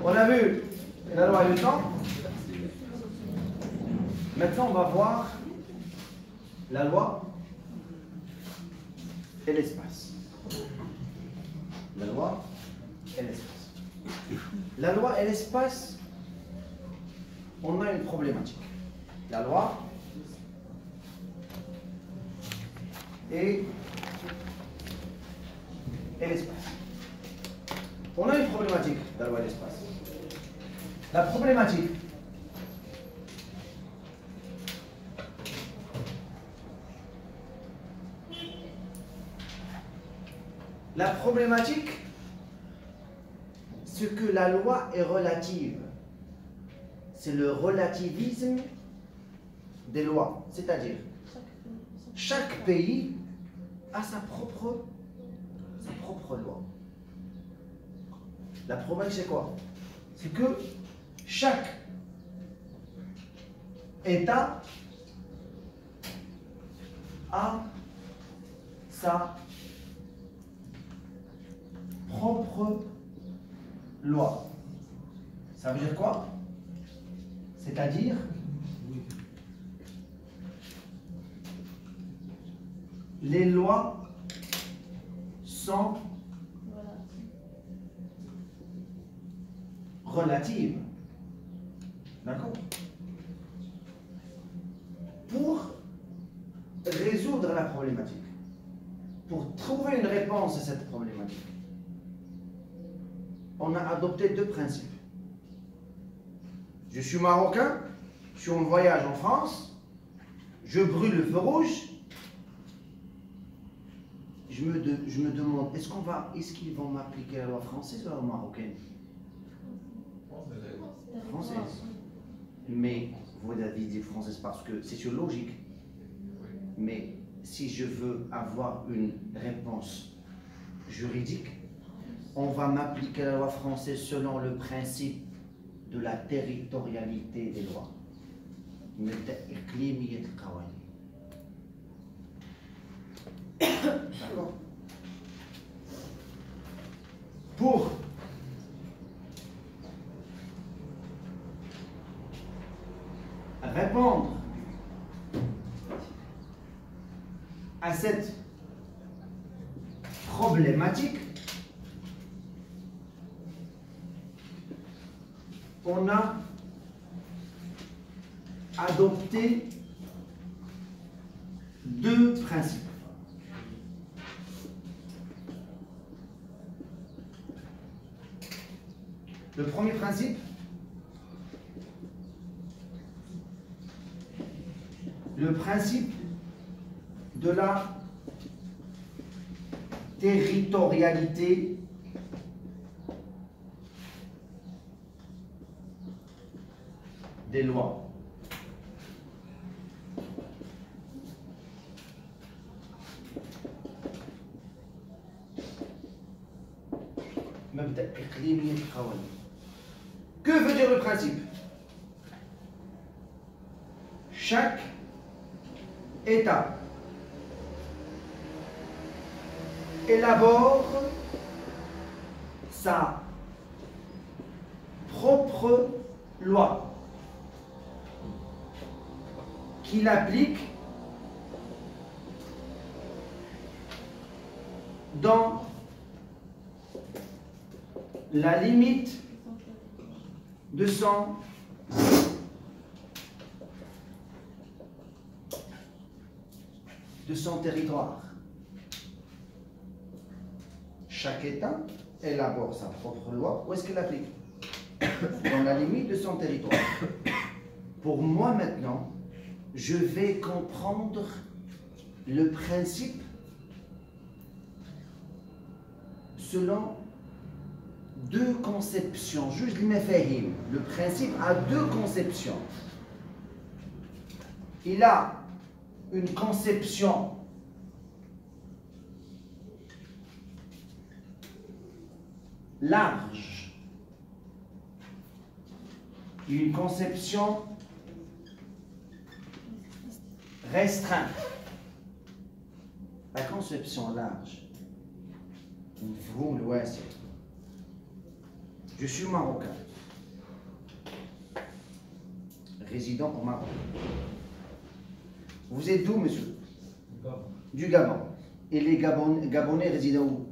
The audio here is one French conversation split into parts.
On a vu la loi et le temps. Maintenant, on va voir la loi et l'espace. La loi et l'espace. La loi et l'espace, on a une problématique. La loi et l'espace. On a une problématique, la loi et l'espace. La problématique, c'est que la loi est relative. C'est le relativisme des lois. C'est-à-dire, chaque pays a sa propre loi. La problématique, c'est quoi? C'est que chaque État a sa propre loi. Ça veut dire quoi? C'est-à-dire les lois sont relatives. D'accord? Pour résoudre la problématique, pour trouver une réponse à cette problématique, on a adopté deux principes. Je suis marocain, je suis en voyage en France, je brûle le feu rouge, je me demande, est-ce qu'ils vont m'appliquer la loi française ou la loi marocaine? Française. Mais vous avez dit française parce que c'est une logique. Mais si je veux avoir une réponse juridique, on va m'appliquer la loi française selon le principe de la territorialité des lois. D'accord. Pour répondre à cette problématique, on a adopté deux principes. Le premier principe, le principe de la territorialité des lois. Que veut dire le principe? Chaque État élabore sa propre loi qu'il applique dans la limite de son territoire. Chaque État élabore sa propre loi. Où est-ce qu'elle applique? Dans la limite de son territoire. Pour moi maintenant, je vais comprendre le principe selon deux conceptions. Juste l'imafahim. Le principe a deux conceptions. Il a une conception large, une conception restreinte. La conception large, je suis marocain. résidant au Maroc. Vous êtes d'où, monsieur? Gabon. Du Gabon. Et les Gabonais résident où?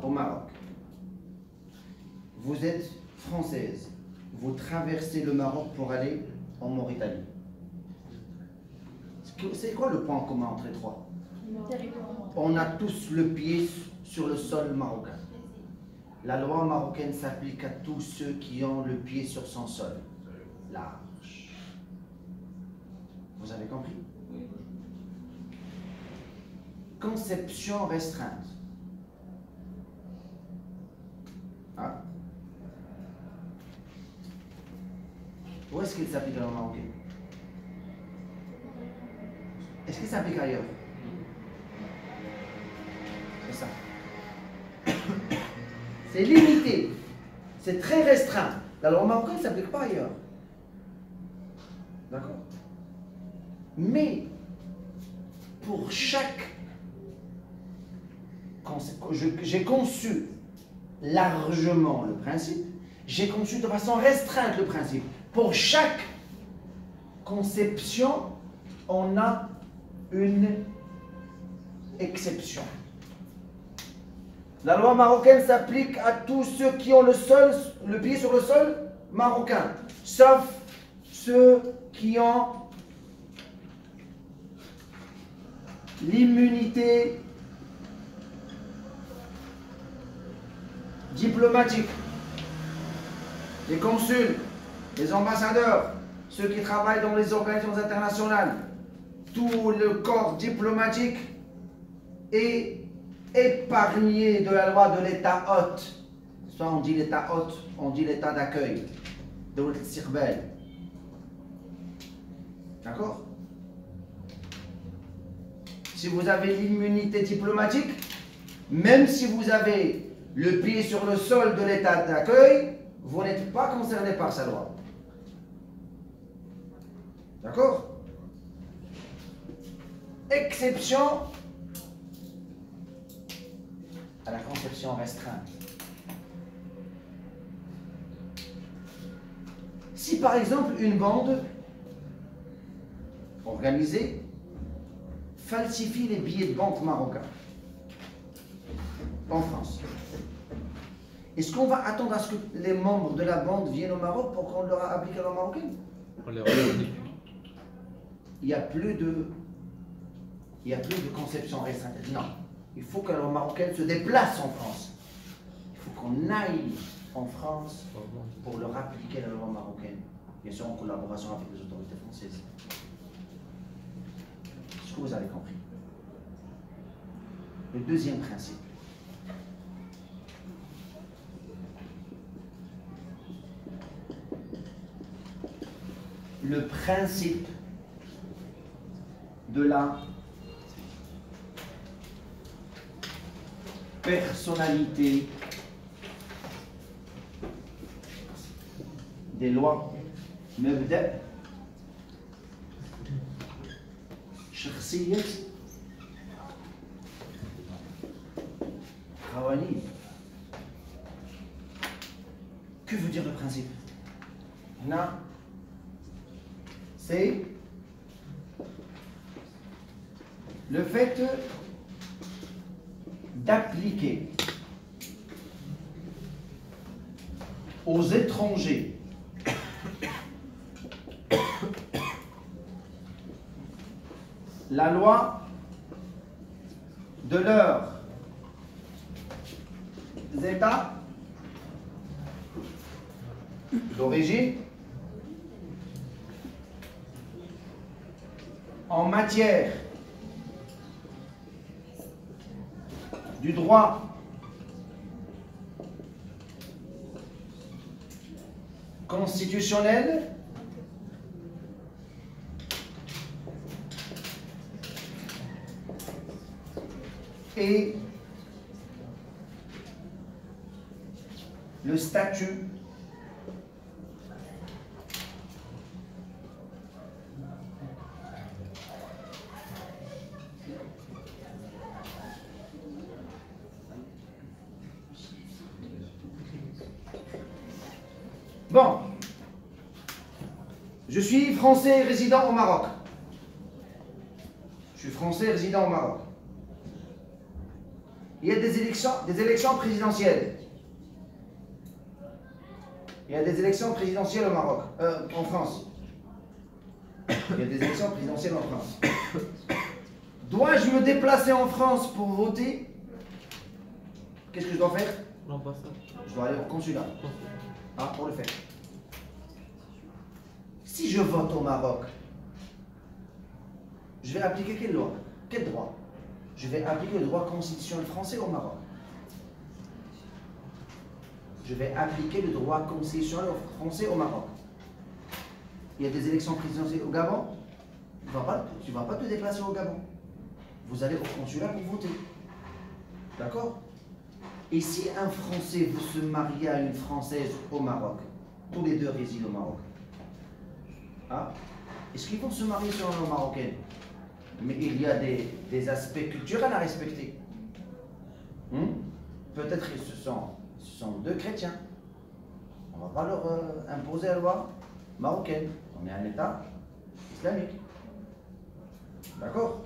Au Maroc. Vous êtes française. Vous traversez le Maroc pour aller en Mauritanie. C'est quoi le point commun entre les trois? On a tous le pied sur le sol marocain. La loi marocaine s'applique à tous ceux qui ont le pied sur son sol. Large. Vous avez compris? Conception restreinte. Ah. Où est-ce qu'il s'applique à la loi marocaine? Est-ce qu'il s'applique ailleurs? C'est ça. C'est limité. C'est très restreint. La loi marocaine ne s'applique pas ailleurs. D'accord? Mais pour chaque... J'ai conçu largement le principe, j'ai conçu de façon restreinte le principe. Pour chaque conception, on a une exception. La loi marocaine s'applique à tous ceux qui ont le pied sur le sol marocain, sauf ceux qui ont l'immunité diplomatique. Les consuls, les ambassadeurs, ceux qui travaillent dans les organisations internationales, tout le corps diplomatique est épargné de la loi de l'État hôte. Soit on dit l'État hôte, on dit l'État d'accueil, de l'Istiqbal. D'accord? Si vous avez l'immunité diplomatique, même si vous avez le pied sur le sol de l'État d'accueil, vous n'êtes pas concerné par sa loi. D'accord? Exception à la conception restreinte. Si par exemple une bande organisée falsifie les billets de banque marocains en France, est-ce qu'on va attendre à ce que les membres de la bande viennent au Maroc pour qu'on leur applique la loi marocaine? On les reconnaît. Il n'y a plus de conception restreinte. Non. Il faut que la loi marocaine se déplace en France. Il faut qu'on aille en France pour leur appliquer la loi marocaine. Bien sûr en collaboration avec les autorités françaises. Est-ce que vous avez compris? Le deuxième principe. Le principe de la personnalité des lois. مبدأ شخصية قوانين. Que veut dire le principe? Là, c'est le fait d'appliquer aux étrangers la loi de leurs États d'origine en matière du droit constitutionnel et le statut bon. Je suis français résident au Maroc. Je suis français résident au Maroc. Il y a des élections présidentielles. Il y a des élections présidentielles au Maroc, en France. Il y a des élections présidentielles en France. Dois-je me déplacer en France pour voter? Qu'est-ce que je dois faire? L'ambassade. Je dois aller au consulat. Ah, pour le faire. Si je vote au Maroc, je vais appliquer quelle loi? Quel droit? Je vais appliquer le droit constitutionnel français au Maroc. Je vais appliquer le droit constitutionnel français au Maroc. Il y a des élections présidentielles au Gabon. Tu ne vas pas te déplacer au Gabon. Vous allez au consulat pour voter. D'accord? Et si un Français veut se marier à une Française au Maroc, tous les deux résident au Maroc, hein? Est-ce qu'ils vont se marier sur un Marocain? Mais il y a des aspects culturels à respecter. Peut-être que ce sont deux chrétiens. On ne va pas leur imposer la loi marocaine. On est un État islamique. D'accord?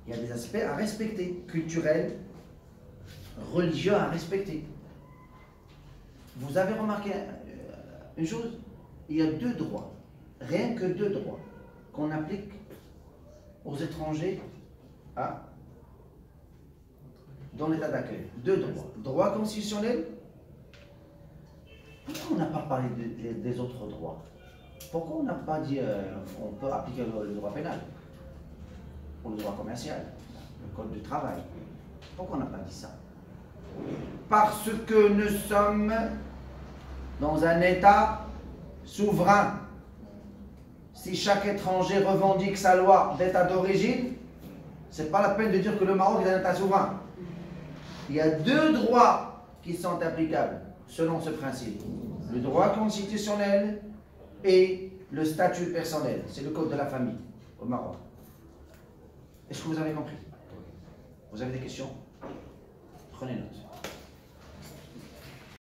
Il y a des aspects à respecter, culturels, religieux à respecter. Vous avez remarqué une chose? Il y a deux droits, rien que deux droits, qu'on applique aux étrangers dans l'état d'accueil. Deux droits. Droit constitutionnel. Pourquoi on n'a pas parlé des autres droits? Pourquoi on n'a pas dit on peut appliquer le droit pénal ou le droit commercial, le code du travail? Pourquoi on n'a pas dit ça? Parce que nous sommes dans un État souverain. Si chaque étranger revendique sa loi d'État d'origine, ce n'est pas la peine de dire que le Maroc est un État souverain. Il y a deux droits qui sont applicables selon ce principe. Le droit constitutionnel et le statut personnel. C'est le code de la famille au Maroc. Est-ce que vous avez compris? Vous avez des questions? Prenez note.